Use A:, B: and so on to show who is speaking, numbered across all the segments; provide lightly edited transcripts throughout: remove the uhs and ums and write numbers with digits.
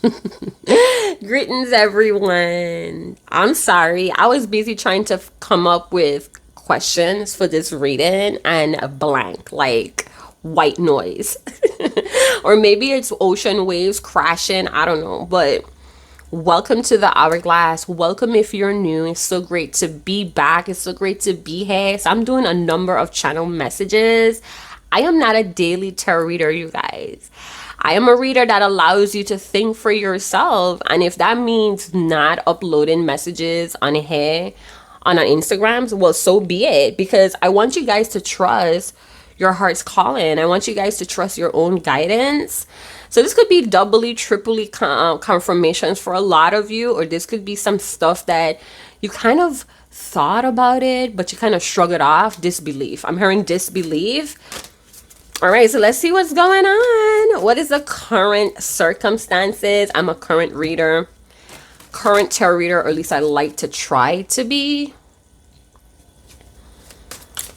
A: Greetings, everyone. I'm sorry. I was busy trying to come up with questions for this reading and a blank, like white noise. Or maybe it's ocean waves crashing. I don't know. But welcome to the Hourglass. Welcome if you're new. It's so great to be back. It's so great to be here. So I'm doing a number of channel messages. I am not a daily tarot reader, you guys. I am a reader that allows you to think for yourself. And if that means not uploading messages on here, on our Instagrams, well, so be it. Because I want you guys to trust your heart's calling. I want you guys to trust your own guidance. So this could be doubly, triply confirmations for a lot of you. Or this could be some stuff that you kind of thought about it, but you kind of shrug it off. Disbelief. I'm hearing disbelief. All right, so let's see what's going on. What is the current circumstances? I'm a current reader, current tarot reader, or at least I like to try to be.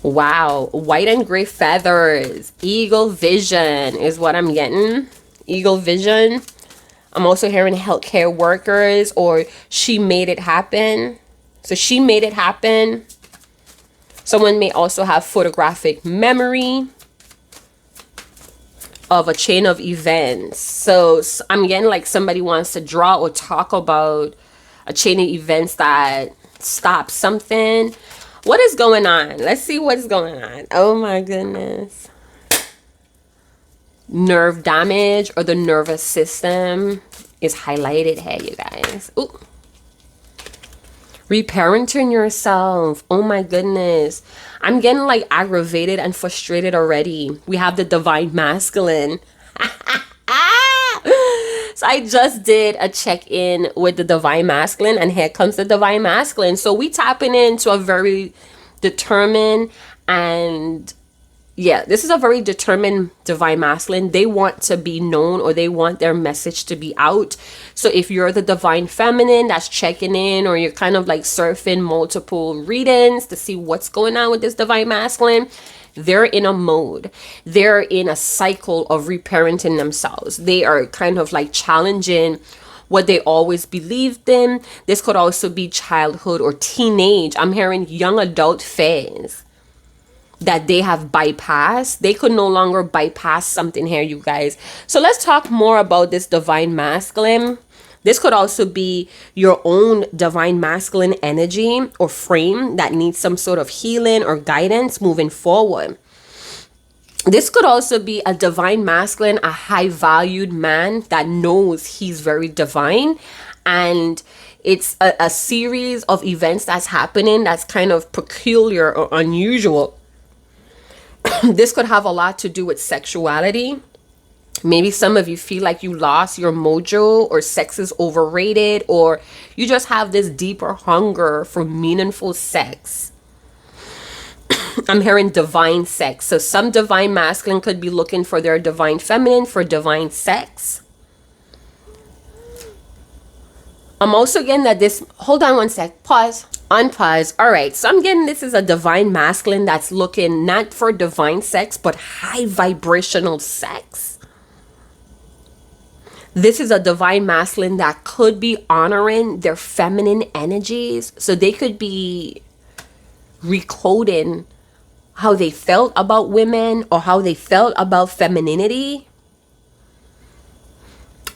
A: Wow, white and gray feathers. Eagle vision is what I'm getting. Eagle vision. I'm also hearing healthcare workers, or she made it happen. So she made it happen. Someone may also have photographic memory of a chain of events. So I'm getting like somebody wants to draw or talk about a chain of events that stops something. What is going on? Let's see what's going on. Oh my goodness. Nerve damage or the nervous system is highlighted here, you guys. Ooh. Reparenting yourself. Oh my goodness. I'm getting like aggravated and frustrated already. We have the divine masculine. So I just did a check-in with the divine masculine, and here comes the divine masculine. So we tapping into a very determined, and yeah, this is a very determined divine masculine. They want to be known, or they want their message to be out. So if you're the divine feminine that's checking in, or you're kind of like surfing multiple readings to see what's going on with this divine masculine, they're in a mode. They're in a cycle of reparenting themselves. They are kind of like challenging what they always believed in. This could also be childhood or teenage. I'm hearing young adult phase that they have bypassed. They could no longer bypass something here, you guys. So let's talk more about this divine masculine. This could also be your own divine masculine energy or frame that needs some sort of healing or guidance moving forward. This could also be a divine masculine, a high valued man that knows he's very divine, and it's a series of events that's happening that's kind of peculiar or unusual. This could have a lot to do with sexuality. Maybe some of you feel like you lost your mojo, or sex is overrated, or you just have this deeper hunger for meaningful sex. I'm hearing divine sex. So some divine masculine could be looking for their divine feminine for divine sex. I'm also getting that this, hold on one sec, pause, unpause. All right, so I'm getting this is a divine masculine that's looking not for divine sex, but high vibrational sex. This is a divine masculine that could be honoring their feminine energies. So they could be recoding how they felt about women or how they felt about femininity.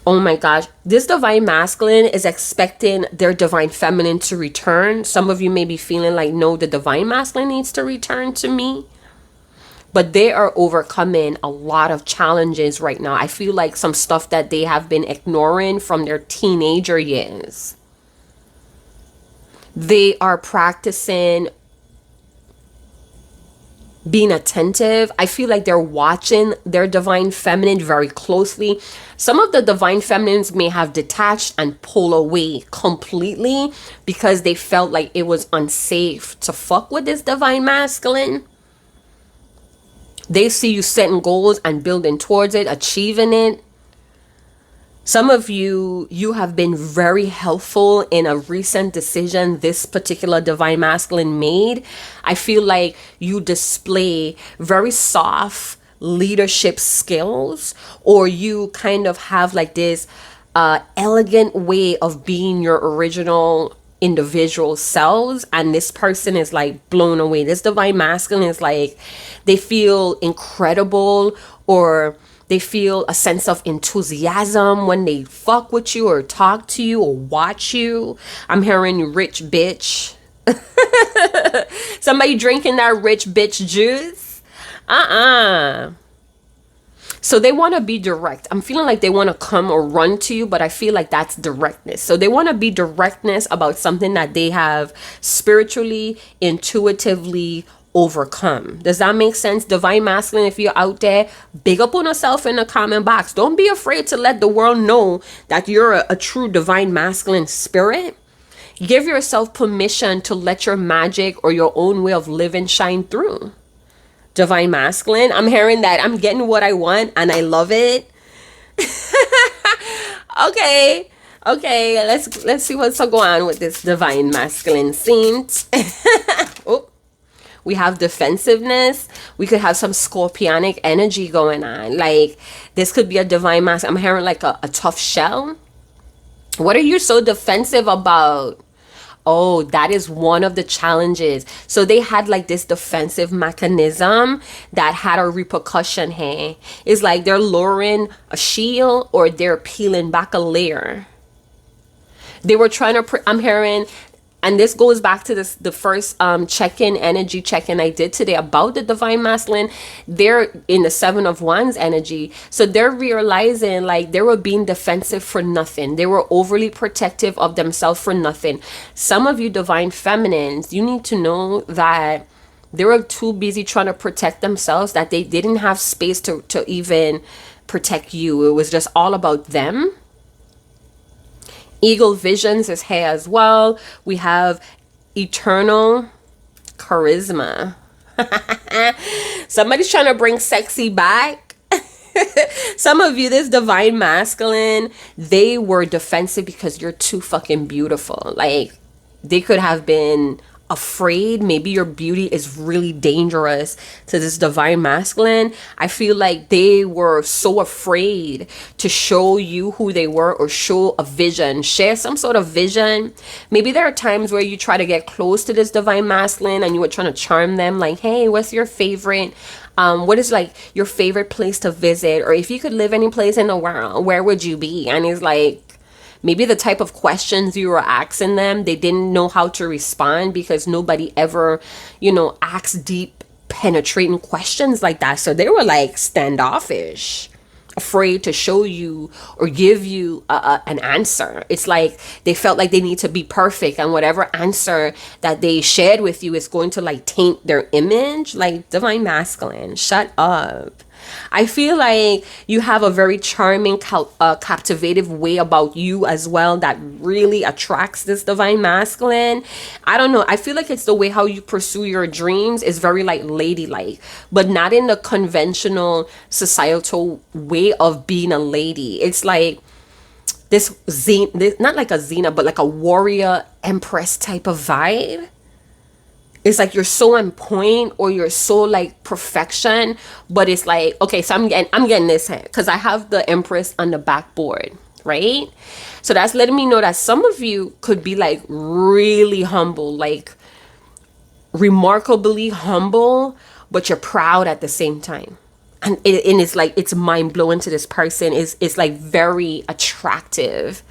A: Oh my gosh, this divine masculine is expecting their divine feminine to return. Some of you may be feeling like, no, the divine masculine needs to return to me. But they are overcoming a lot of challenges right now. I feel like some stuff that they have been ignoring from their teenager years. They are practicing being attentive. I feel like they're watching their divine feminine very closely. Some of the divine feminines may have detached and pulled away completely because they felt like it was unsafe to fuck with this divine masculine. They see you setting goals and building towards it, achieving it. Some of you have been very helpful in a recent decision this particular divine masculine made. I feel like you display very soft leadership skills, or you kind of have like this elegant way of being your original individual selves, and this person is like blown away. This divine masculine is like, they feel incredible, or they feel a sense of enthusiasm when they fuck with you or talk to you or watch you. I'm hearing rich bitch. Somebody drinking that rich bitch juice. So they want to be direct. I'm feeling like they want to come or run to you, but I feel like that's directness. So they want to be directness about something that they have spiritually, intuitively overcome. Does that make sense? Divine masculine, if you're out there, big up on yourself in the comment box. Don't be afraid to let the world know that you're a true divine masculine spirit. Give yourself permission to let your magic or your own way of living shine through. Divine masculine, I'm hearing that. I'm getting what I want and I love it. Okay, let's see what's going on with this divine masculine saint. Oh, we have defensiveness. We could have some scorpionic energy going on. Like, this could be a divine masculine. I'm hearing like a tough shell. What are you so defensive about? Oh, that is one of the challenges. So they had like this defensive mechanism that had a repercussion here. It's like they're lowering a shield or they're peeling back a layer. They were trying to, I'm hearing, and this goes back to the first check-in, energy check-in I did today about the divine masculine. They're in the 7 of Wands energy. So they're realizing like they were being defensive for nothing. They were overly protective of themselves for nothing. Some of you divine feminines, you need to know that they were too busy trying to protect themselves that they didn't have space to even protect you. It was just all about them. Eagle visions is here as well. We have eternal charisma. Somebody's trying to bring sexy back. Some of you, this divine masculine, they were defensive because you're too fucking beautiful. Like, they could have been afraid. Maybe your beauty is really dangerous to this divine masculine. I feel like they were so afraid to show you who they were or show a vision, share some sort of vision. Maybe there are times where you try to get close to this divine masculine and you were trying to charm them, like, hey, what's your favorite what is like your favorite place to visit, or if you could live any place in the world, where would you be? And it's like, maybe the type of questions you were asking them, they didn't know how to respond because nobody ever, asks deep, penetrating questions like that. So they were like standoffish, afraid to show you or give you an answer. It's like they felt like they need to be perfect, and whatever answer that they shared with you is going to like taint their image. Like, divine masculine, shut up. I feel like you have a very charming, captivative way about you as well that really attracts this divine masculine. I don't know. I feel like it's the way how you pursue your dreams is very like ladylike, but not in the conventional societal way of being a lady. It's like this not like a Xena, but like a warrior empress type of vibe. It's like you're so on point, or you're so like perfection, but it's like, okay, so I'm getting this here because I have the Empress on the backboard, right? So that's letting me know that some of you could be like really humble, like remarkably humble, but you're proud at the same time. And it's like, it's mind blowing to this person. It's like very attractive.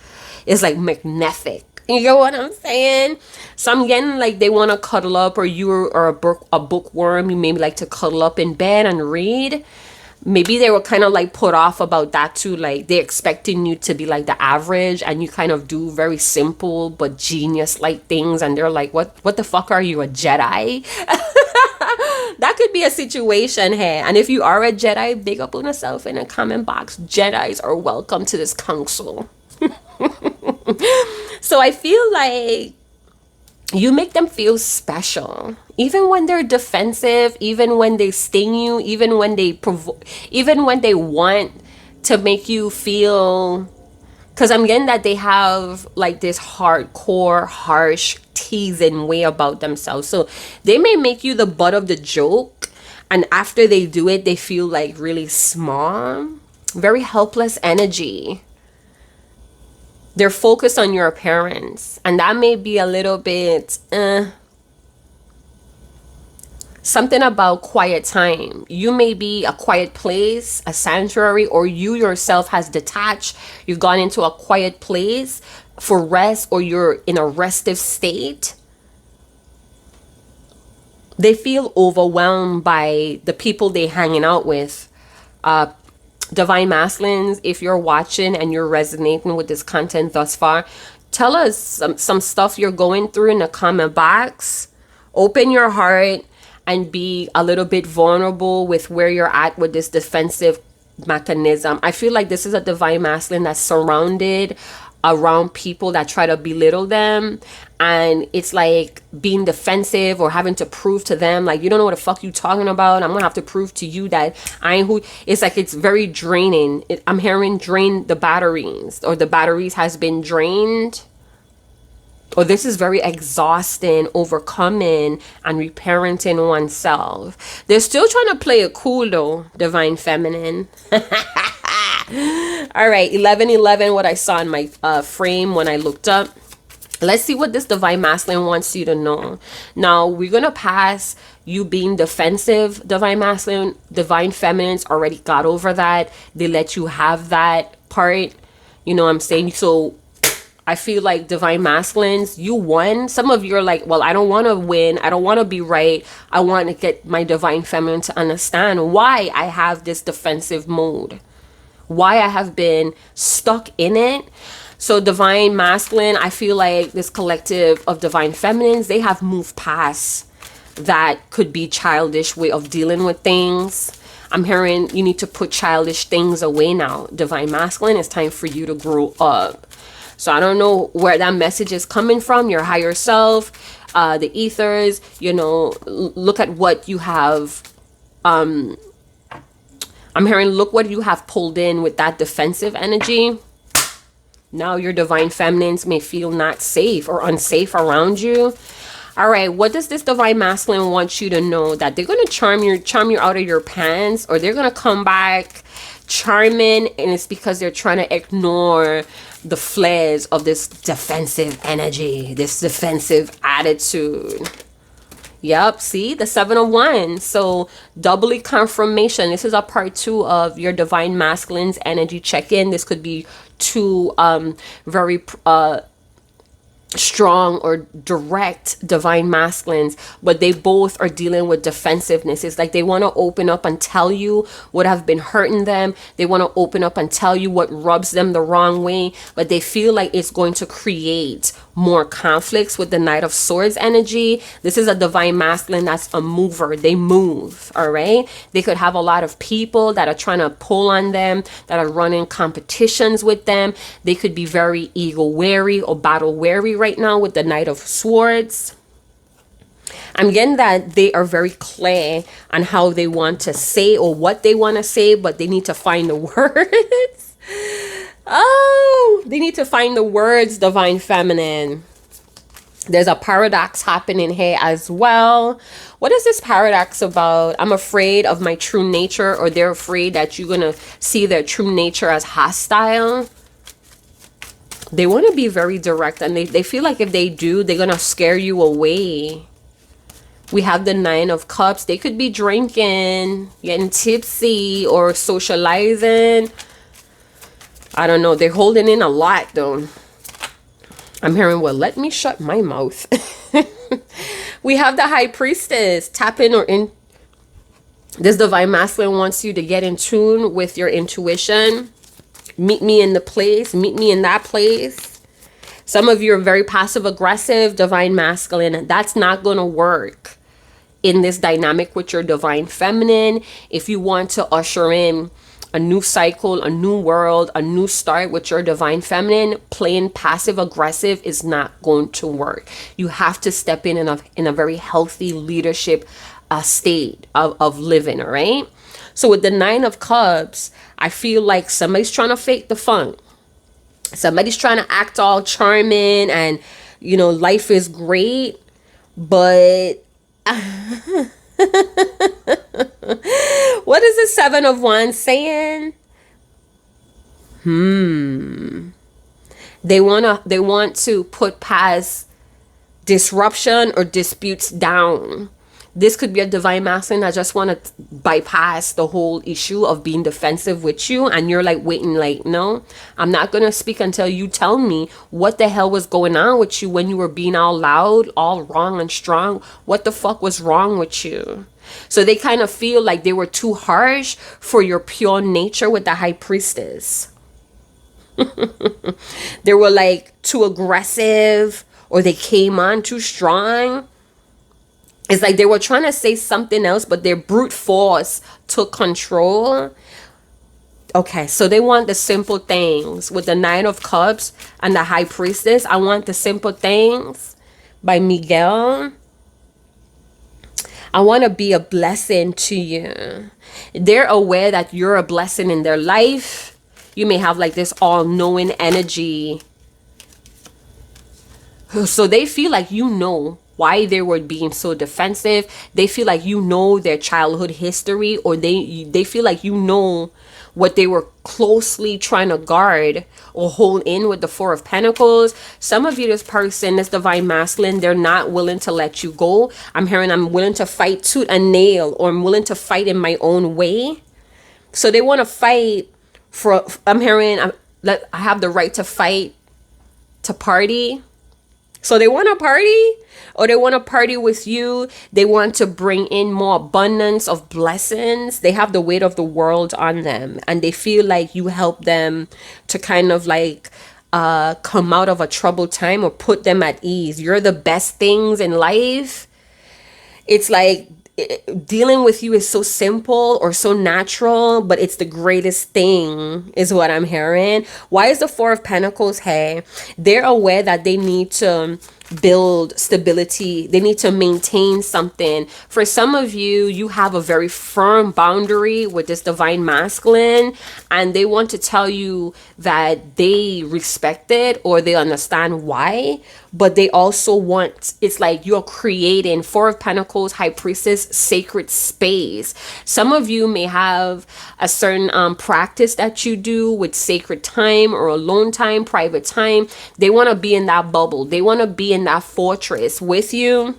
A: It's like magnetic. You get what I'm saying? So I'm getting like they want to cuddle up, or you are a bookworm. You maybe like to cuddle up in bed and read. Maybe they were kind of like put off about that too. Like, they're expecting you to be like the average, and you kind of do very simple but genius like things. And they're like, what the fuck are you, a Jedi? That could be a situation here. And if you are a Jedi, big up on yourself in the comment box. Jedis are welcome to this council. So I feel like you make them feel special, even when they're defensive, even when they sting you, even when they want to make you feel, because I'm getting that they have like this hardcore, harsh, teasing way about themselves. So they may make you the butt of the joke, and after they do it, they feel like really small, very helpless energy. They're focused on your appearance, and that may be a little bit something about quiet time. You may be a quiet place, a sanctuary, or you yourself has detached. You've gone into a quiet place for rest, or you're in a restive state. They feel overwhelmed by the people they're hanging out with. Divine Masculines, if you're watching and you're resonating with this content thus far, tell us some stuff you're going through in the comment box. Open your heart and be a little bit vulnerable with where you're at with this defensive mechanism. I feel like this is a Divine Masculine that's surrounded around people that try to belittle them, and it's like being defensive or having to prove to them, like, you don't know what the fuck you talking about. I'm gonna have to prove to you that I ain't who. It's like, it's very draining. I'm hearing drain the batteries, or the batteries has been drained, or this is very exhausting, overcoming and reparenting oneself. They're still trying to play it cool though, Divine Feminine. All right, 1111, what I saw in my frame when I looked up. Let's see what this Divine Masculine wants you to know. Now, we're going to pass you being defensive, Divine Masculine. Divine Feminines already got over that. They let you have that part. You know what I'm saying? So I feel like Divine Masculines, you won. Some of you are like, well, I don't want to win. I don't want to be right. I want to get my Divine Feminine to understand why I have this defensive mode, why I have been stuck in it. So Divine Masculine, I feel like this collective of Divine Feminines, they have moved past that could be childish way of dealing with things. I'm hearing you need to put childish things away now. Divine Masculine, it's time for you to grow up. So I don't know where that message is coming from, your higher self, the ethers, you know, look at what you have. I'm hearing, look what you have pulled in with that defensive energy. Now your Divine Feminines may feel not safe or unsafe around you. All right, what does this Divine Masculine want you to know? That they're going to charm you out of your pants, or they're going to come back charming, and it's because they're trying to ignore the flares of this defensive energy, this defensive attitude. Yep, see, the 7 of Wands. So doubly confirmation. This is a part 2 of your Divine Masculine's energy check-in. This could be two very strong or direct Divine Masculines, but they both are dealing with defensiveness. It's like they want to open up and tell you what have been hurting them. They want to open up and tell you what rubs them the wrong way, but they feel like it's going to create more conflicts with the Knight of Swords energy. This is a Divine Masculine that's a mover. They move, all right? They could have a lot of people that are trying to pull on them, that are running competitions with them. They could be very ego wary or battle wary right now with the Knight of Swords. I'm getting that they are very clear on how they want to say or what they want to say, but they need to find the words. Oh, they need to find the words, Divine Feminine. There's a paradox happening here as well. What is this paradox about? I'm afraid of my true nature, or they're afraid that you're going to see their true nature as hostile. They want to be very direct, and they feel like if they do, they're going to scare you away. We have the 9 of Cups. They could be drinking, getting tipsy, or socializing. I don't know. They're holding in a lot, though. I'm hearing, well, let me shut my mouth. We have the High Priestess. Tap in or in. This Divine Masculine wants you to get in tune with your intuition. Meet me in the place. Meet me in that place. Some of you are very passive aggressive, Divine Masculine. That's not going to work in this dynamic with your Divine Feminine. If you want to usher in a new cycle, a new world, a new start with your Divine Feminine, playing passive aggressive is not going to work. You have to step in a very healthy leadership state of living, all right? So with the 9 of Cups, I feel like somebody's trying to fake the funk. Somebody's trying to act all charming and, you know, life is great, but what is the 7 of Wands saying? They want to put past disruption or disputes down. This could be a divine masculine that just want to bypass the whole issue of being defensive with you, and you're like waiting, like, no, I'm not gonna speak until you tell me what the hell was going on with you when you were being all loud, all wrong and strong. What the fuck was wrong with you? So they kind of feel like they were too harsh for your pure nature with the high priestess. They were like too aggressive, or they came on too strong. It's like they were trying to say something else, but their brute force took control. Okay, so they want the simple things. With the Nine of Cups and the High Priestess, I want the simple things by Miguel. I want to be a blessing to you. They're aware that you're a blessing in their life. You may have like this all-knowing energy. So they feel like you know why they were being so defensive. They feel like you know their childhood history, or they feel like you know what they were closely trying to guard or hold in with the Four of Pentacles. Some of you, this person, this divine masculine, they're not willing to let you go. I'm hearing I'm willing to fight tooth and nail, or I'm willing to fight in my own way. So they want to fight for, I'm hearing I have the right to fight, to party. So they want to party, or they want to party with you. They want to bring in more abundance of blessings. They have the weight of the world on them, and they feel like you help them to kind of like come out of a troubled time or put them at ease. You're the best things in life. It's like dealing with you is so simple or so natural, but it's the greatest thing, is what I'm hearing. Why is the Four of Pentacles here? They're aware that they need to build stability. They need to maintain something. For some of you, you have a very firm boundary with this divine masculine, and they want to tell you that they respect it or they understand why, but they also want, it's like you're creating, Four of Pentacles, High Priestess, sacred space. Some of you may have a certain practice that you do with sacred time or alone time, private time. They want to be in that bubble. They want to be in that fortress with you.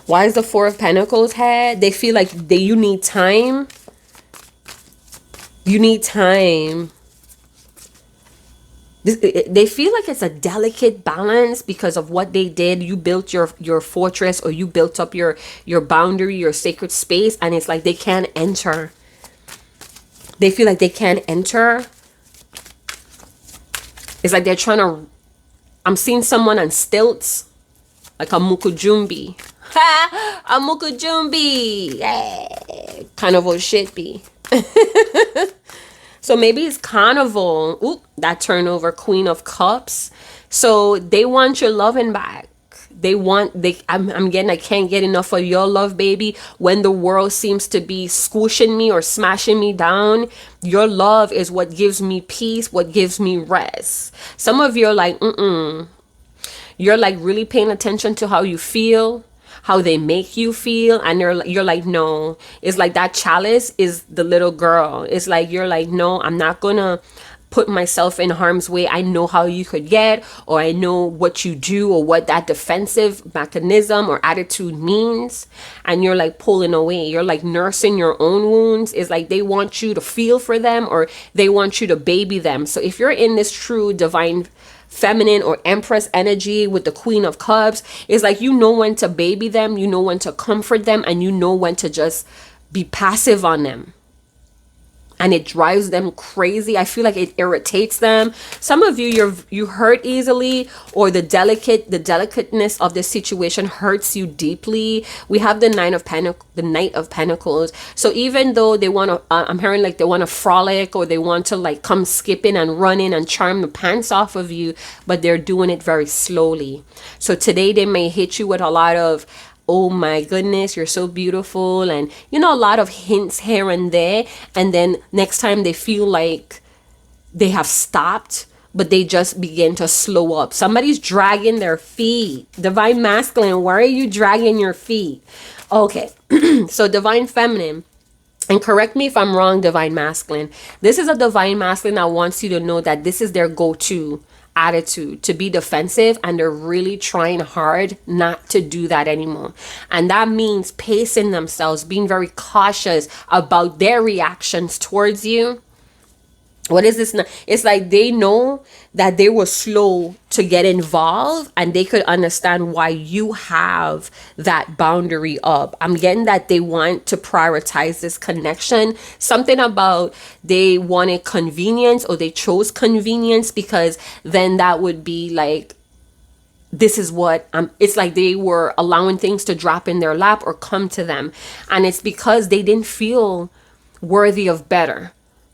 A: Why is the Four of Pentacles here? They feel like you need time. You need time. They feel like it's a delicate balance because of what they did. You built your fortress, or you built up your boundary, your sacred space, and it's like they can't enter. They feel like they can't enter. It's like they're trying to, I'm seeing someone on stilts, like a mukujumbi. Ha! A mukujumbi! Yeah. Carnival shit be. So maybe it's carnival. Ooh, that turnover, Queen of Cups. So they want your loving back. I'm getting, I can't get enough of your love, baby. When the world seems to be squishing me or smashing me down, your love is what gives me peace, what gives me rest. Some of you are like, you're like really paying attention to how you feel, how they make you feel, and you're like, no. It's like that chalice is the little girl. It's like you're like, no, I'm not gonna put myself in harm's way. I know how you could get, or I know what you do, or what that defensive mechanism or attitude means, and you're like pulling away. You're like nursing your own wounds. It's like they want you to feel for them, or they want you to baby them. So if you're in this true divine feminine or empress energy with the Queen of Cups, it's like you know when to baby them, you know when to comfort them, and you know when to just be passive on them. And it drives them crazy. I feel like it irritates them. Some of you hurt easily, or the delicateness of the situation hurts you deeply. We have the Knight of Pentacles. So even though they want to, I'm hearing like they want to frolic, or they want to like come skipping and running and charm the pants off of you, but they're doing it very slowly. So today they may hit you with a lot of, oh my goodness, you're so beautiful, and a lot of hints here and there, and then next time they feel like they have stopped, but they just begin to slow up. Somebody's dragging their feet. Divine masculine, why are you dragging your feet? Okay. So divine feminine, And correct me if I'm wrong, divine masculine. This is a divine masculine that wants you to know that this is their go-to attitude, to be defensive, and they're really trying hard not to do that anymore. And that means pacing themselves, being very cautious about their reactions towards you. What is this? It's like they know that they were slow to get involved, and they could understand why you have that boundary up. I'm getting that they want to prioritize this connection. Something about they wanted convenience, or they chose convenience, because then that would be like, this is what it's like they were allowing things to drop in their lap or come to them. And it's because they didn't feel worthy of better.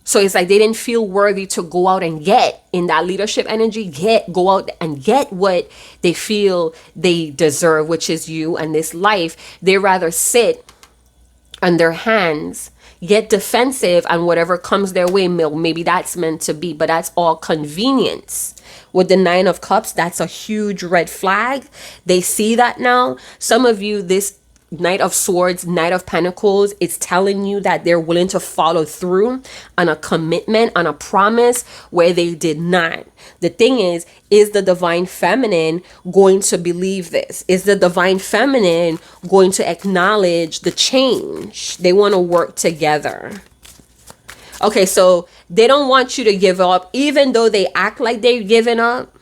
A: So it's like they didn't feel worthy to go out and get in that leadership energy, go out and get what they feel they deserve, which is you and this life. They rather sit on their hands, get defensive, and whatever comes their way, maybe that's meant to be, but that's all convenience. With the 9 of Cups, that's a huge red flag. They see that now. Some of you, this Knight of Swords, Knight of Pentacles, it's telling you that they're willing to follow through on a commitment, on a promise where they did not. The thing is the divine feminine going to believe this? Is the divine feminine going to acknowledge the change? They want to work together. Okay, so they don't want you to give up, even though they act like they're giving up.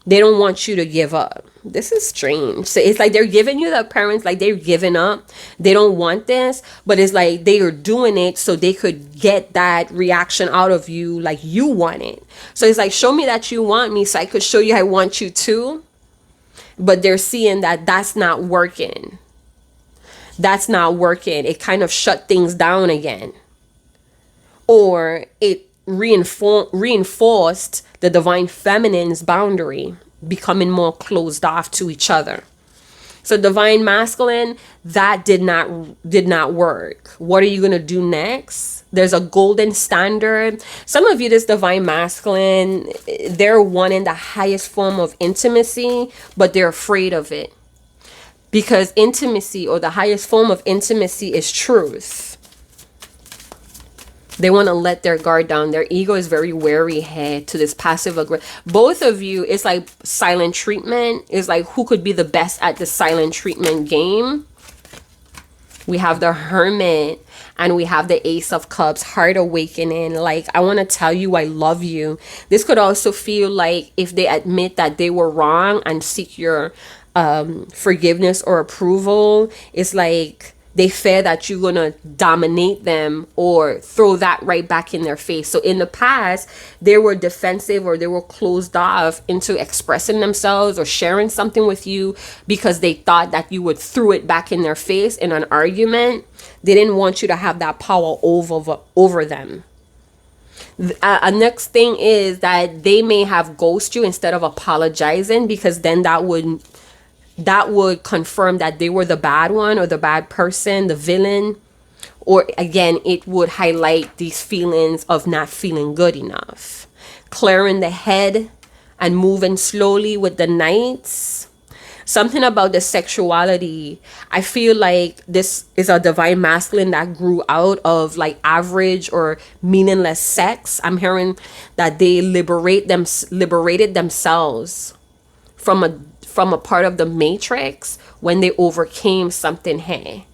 A: They don't want you to give up. This is strange. So it's like they're giving you the appearance like they're giving up. They don't want this, but it's like they are doing it so they could get that reaction out of you like you want it. So it's like, show me that you want me so I could show you I want you too. But they're seeing that that's not working. That's not working. It kind of shut things down again. Or it reinforced the divine feminine's boundary, becoming more closed off to each other. So divine masculine, that did not work. What are you going to do next? There's a golden standard. Some of you, this divine masculine, they're wanting the highest form of intimacy, but they're afraid of it. Because intimacy, or the highest form of intimacy, is truth. They want to let their guard down. Their ego is very wary here to this passive aggressive. Both of you, it's like silent treatment. It's like who could be the best at the silent treatment game. We have the Hermit, and we have the Ace of Cups, heart awakening. Like, I want to tell you I love you. This could also feel like if they admit that they were wrong and seek your forgiveness or approval. It's like they fear that you're going to dominate them or throw that right back in their face. So in the past, they were defensive, or they were closed off into expressing themselves or sharing something with you because they thought that you would throw it back in their face in an argument. They didn't want you to have that power over them. Next thing is that they may have ghosted you instead of apologizing, because then that would confirm that they were the bad one or the bad person, the villain. Or again, it would highlight these feelings of not feeling good enough. Clearing the head and moving slowly with the Knights. Something about the sexuality. I feel like this is a divine masculine that grew out of like average or meaningless sex. I'm hearing that they liberated themselves from a part of the matrix when they overcame something here.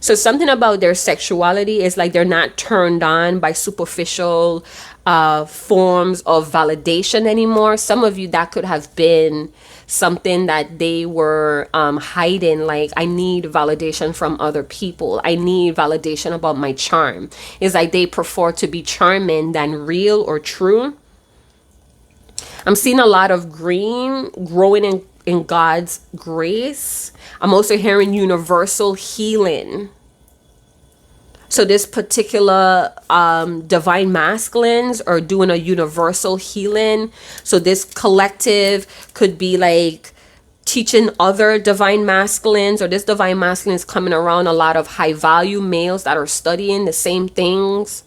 A: So something about their sexuality is like they're not turned on by superficial forms of validation anymore. Some of you, that could have been something that they were hiding. Like, I need validation from other people. I need validation about my charm. It's like they prefer to be charming than real or true. I'm seeing a lot of green growing in God's grace. I'm also hearing universal healing. So this particular divine masculines are doing a universal healing. So this collective could be like teaching other divine masculines, or this divine masculine is coming around a lot of high value males that are studying the same things.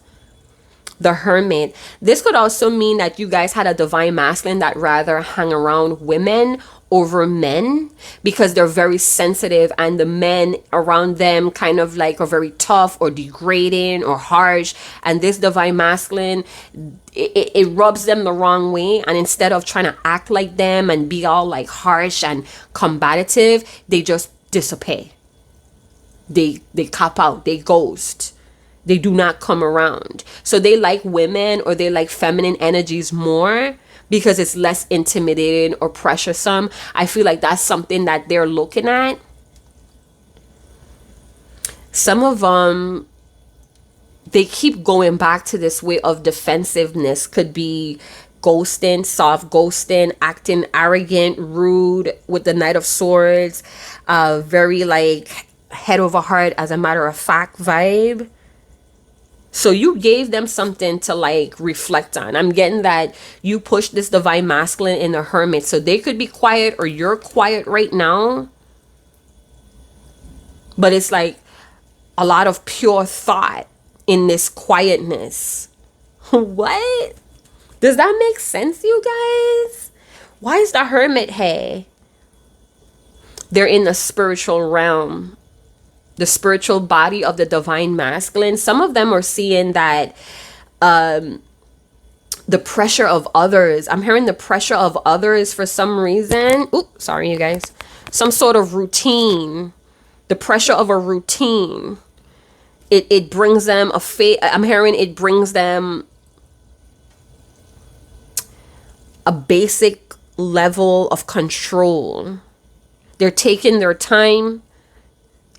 A: the Hermit. This could also mean that you guys had a divine masculine that rather hang around women over men because they're very sensitive, and the men around them kind of like are very tough or degrading or harsh, and this divine masculine, it rubs them the wrong way, and instead of trying to act like them and be all like harsh and combative, they just disappear. They cop out, they ghost, they do not come around. So they like women, or they like feminine energies more because it's less intimidating or pressuresome. I feel like that's something that they're looking at. Some of them, they keep going back to this way of defensiveness. Could be ghosting, soft ghosting, acting arrogant, rude with the Knight of Swords, very like head over heart, as a matter of fact vibe. So you gave them something to like reflect on. I'm getting that you pushed this divine masculine in the Hermit. So they could be quiet, or you're quiet right now. But it's like a lot of pure thought in this quietness. What? Does that make sense, you guys? Why is the Hermit here? They're in the spiritual realm, the spiritual body of the divine masculine. Some of them are seeing that the pressure of others. I'm hearing the pressure of others for some reason. Oops, sorry, you guys. Some sort of routine. The pressure of a routine. It brings them I'm hearing it brings them a basic level of control. They're taking their time.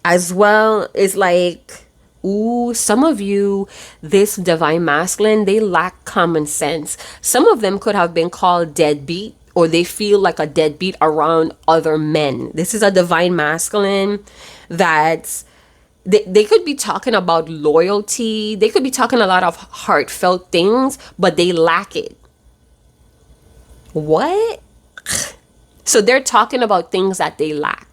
A: As well, is like, ooh, some of you, this divine masculine, they lack common sense. Some of them could have been called deadbeat, or they feel like a deadbeat around other men. This is a divine masculine that they could be talking about loyalty. They could be talking a lot of heartfelt things, but they lack it. What? So they're talking about things that they lack.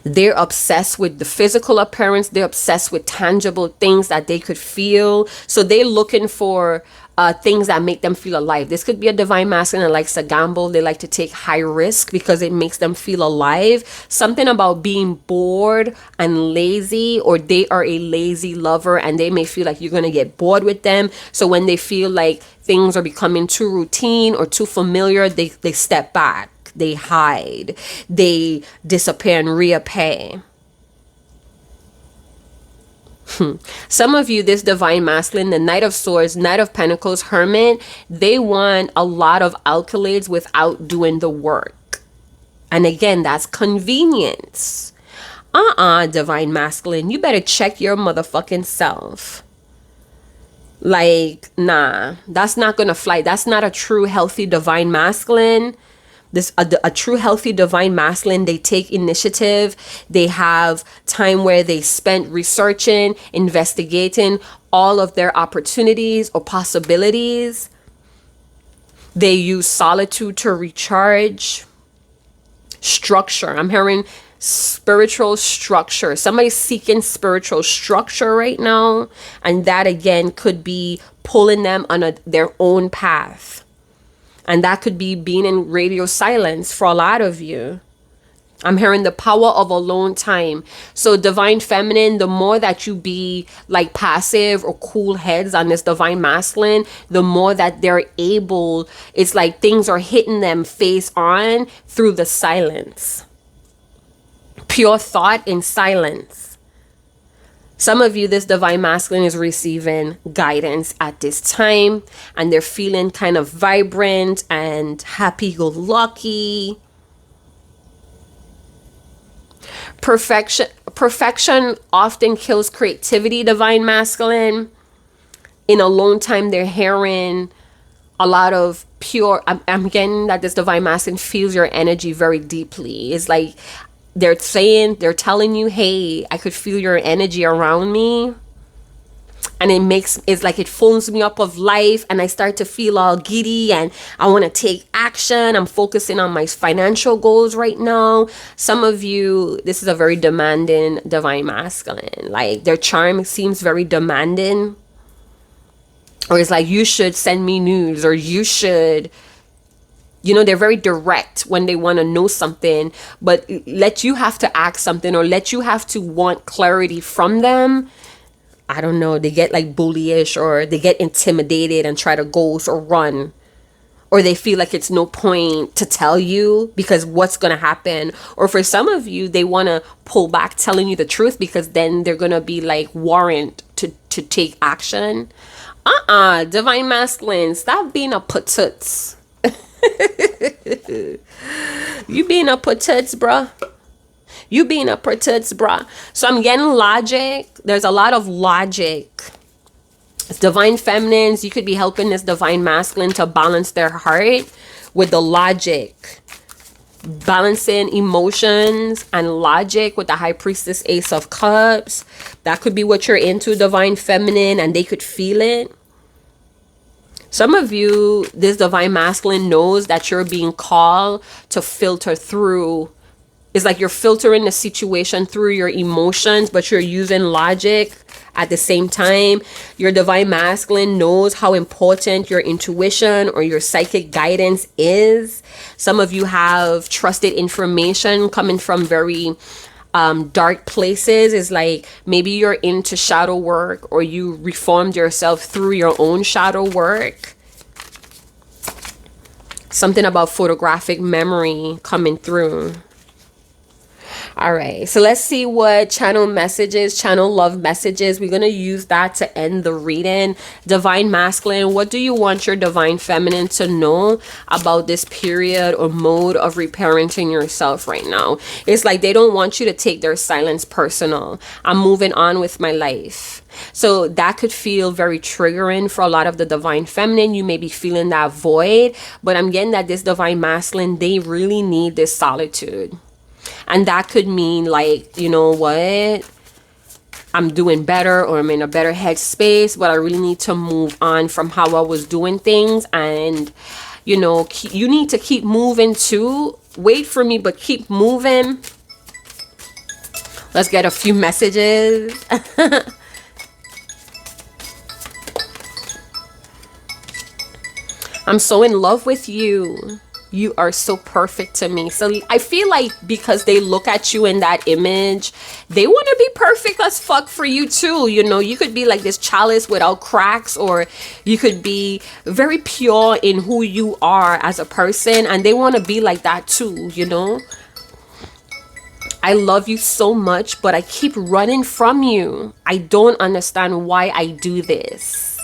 A: They're obsessed with the physical appearance. They're obsessed with tangible things that they could feel. So they're looking for things that make them feel alive. This could be a divine masculine that likes to gamble. They like to take high risk because it makes them feel alive. Something about being bored and lazy, or they are a lazy lover and they may feel like you're going to get bored with them. So when they feel like things are becoming too routine or too familiar, they step back. They hide, they disappear and reappear. Some of you, this divine masculine, the Knight of Swords, Knight of Pentacles, Hermit, they want a lot of accolades without doing the work. And again, that's convenience. Divine masculine, you better check your motherfucking self. Like, nah, that's not gonna fly. That's not a true healthy divine masculine. A true healthy divine masculine, they take initiative. They have time where they spend researching, investigating all of their opportunities or possibilities. They use solitude to recharge. Structure. I'm hearing spiritual structure. Somebody's seeking spiritual structure right now, and that again could be pulling them on their own path. And that could be being in radio silence for a lot of you. I'm hearing the power of alone time. So divine feminine, the more that you be like passive or cool heads on this divine masculine, the more that they're able, it's like things are hitting them face on through the silence. Pure thought in silence. Some of you, this divine masculine is receiving guidance at this time, and they're feeling kind of vibrant and happy-go-lucky. Perfection often kills creativity, divine masculine. In alone time, they're hearing a lot of pure, I'm getting that this divine masculine feels your energy very deeply. It's like they're telling you, hey, I could feel your energy around me. and it's like it fills me up of life, and I start to feel all giddy and I want to take action. I'm focusing on my financial goals right now. Some of you, this is a very demanding divine masculine. Like their charm seems very demanding, or it's like, you should send me news, or you should, they're very direct when they want to know something, but let you have to ask something, or let you have to want clarity from them. I don't know, they get like bullyish, or they get intimidated and try to ghost or run, or they feel like it's no point to tell you because what's going to happen. Or for some of you, they want to pull back telling you the truth because then they're going to be like warrant to take action. Divine masculine, stop being a putoots. You being a putoots, bruh. You being a putoots, bruh. So I'm getting logic. There's a lot of logic. It's divine feminines. You could be helping this divine masculine to balance their heart with the logic. Balancing emotions and logic with the high priestess ace of cups. That could be what you're into, divine feminine, and they could feel it. Some of you, this divine masculine knows that you're being called to filter through. It's like you're filtering the situation through your emotions, but you're using logic at the same time. Your divine masculine knows how important your intuition or your psychic guidance is. Some of you have trusted information coming from very dark places. Is like maybe you're into shadow work, or you reformed yourself through your own shadow work. Something about photographic memory coming through. All right, so let's see what channel messages, channel love messages. We're going to use that to end the reading. Divine masculine, what do you want your divine feminine to know about this period or mode of reparenting yourself right now? It's like they don't want you to take their silence personal. I'm moving on with my life. So that could feel very triggering for a lot of the divine feminine. You may be feeling that void, but I'm getting that this divine masculine, they really need this solitude. And that could mean like, you know what, I'm doing better, or I'm in a better headspace, but I really need to move on from how I was doing things. And, you need to keep moving too. Wait for me, but keep moving. Let's get a few messages. I'm so in love with you. You are so perfect to me. So I feel like because they look at you in that image, they want to be perfect as fuck for you too. You could be like this chalice without cracks, or you could be very pure in who you are as a person, and they want to be like that too, I love you so much, but I keep running from you. I don't understand why I do this.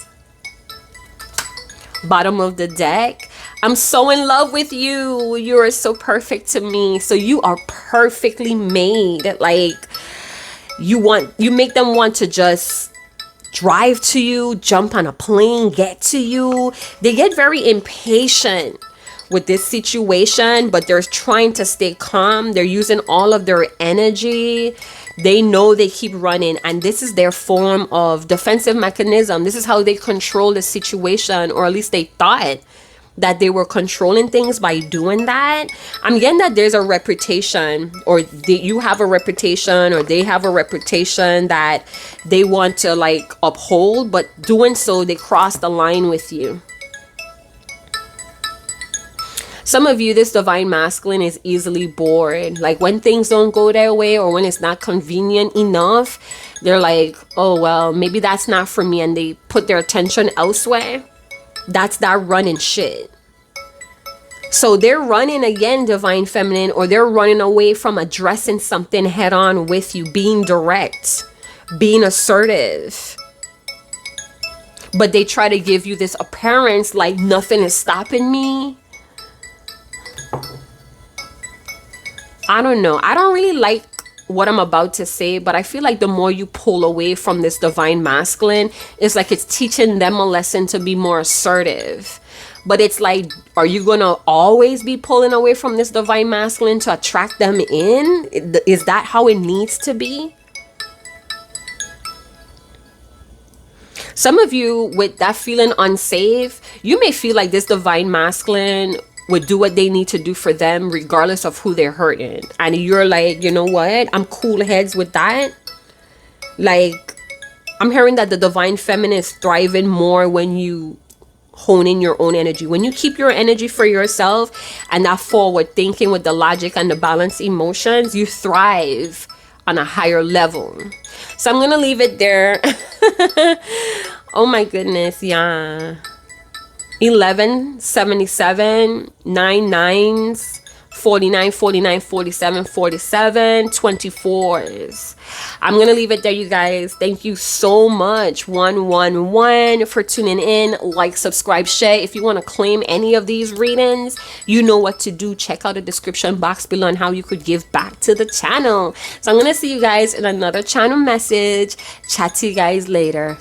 A: Bottom of the deck. I'm so in love with you. You are so perfect to me. So you are perfectly made. Like you make them want to just drive to you, jump on a plane, get to you. They get very impatient with this situation, but they're trying to stay calm. They're using all of their energy. They know they keep running, and this is their form of defensive mechanism. This is how they control the situation, or at least they thought that they were controlling things by doing that. I'm getting that there's a reputation, or you have a reputation, or they have a reputation that they want to like uphold, but doing so, they cross the line with you. Some of you, this divine masculine is easily bored. Like when things don't go their way, or when it's not convenient enough, they're like, oh, well, maybe that's not for me. And they put their attention elsewhere. That's that running shit. So they're running again, divine feminine, or they're running away from addressing something head on with you, being direct, being assertive. But they try to give you this appearance like nothing is stopping me. I don't know. I don't really like what I'm about to say, but I feel like the more you pull away from this divine masculine, it's like it's teaching them a lesson to be more assertive. But it's like, are you going to always be pulling away from this divine masculine to attract them in? Is that how it needs to be? Some of you with that feeling unsafe, you may feel like this divine masculine would do what they need to do for them regardless of who they're hurting. And you're like, you know what? I'm cool heads with that. Like, I'm hearing that the divine feminine is thriving more when you hone in your own energy. When you keep your energy for yourself and that forward thinking with the logic and the balanced emotions, you thrive on a higher level. So I'm gonna leave it there. Oh my goodness, yeah. 11, 77, 9 nines, 49, 49, 47, 47, 24s. I'm gonna leave it there, you guys. Thank you so much, 111, for tuning in. Like, subscribe, share. If you want to claim any of these readings, you know what to do. Check out the description box below on how you could give back to the channel. So I'm gonna see you guys in another channel message. Chat to you guys later.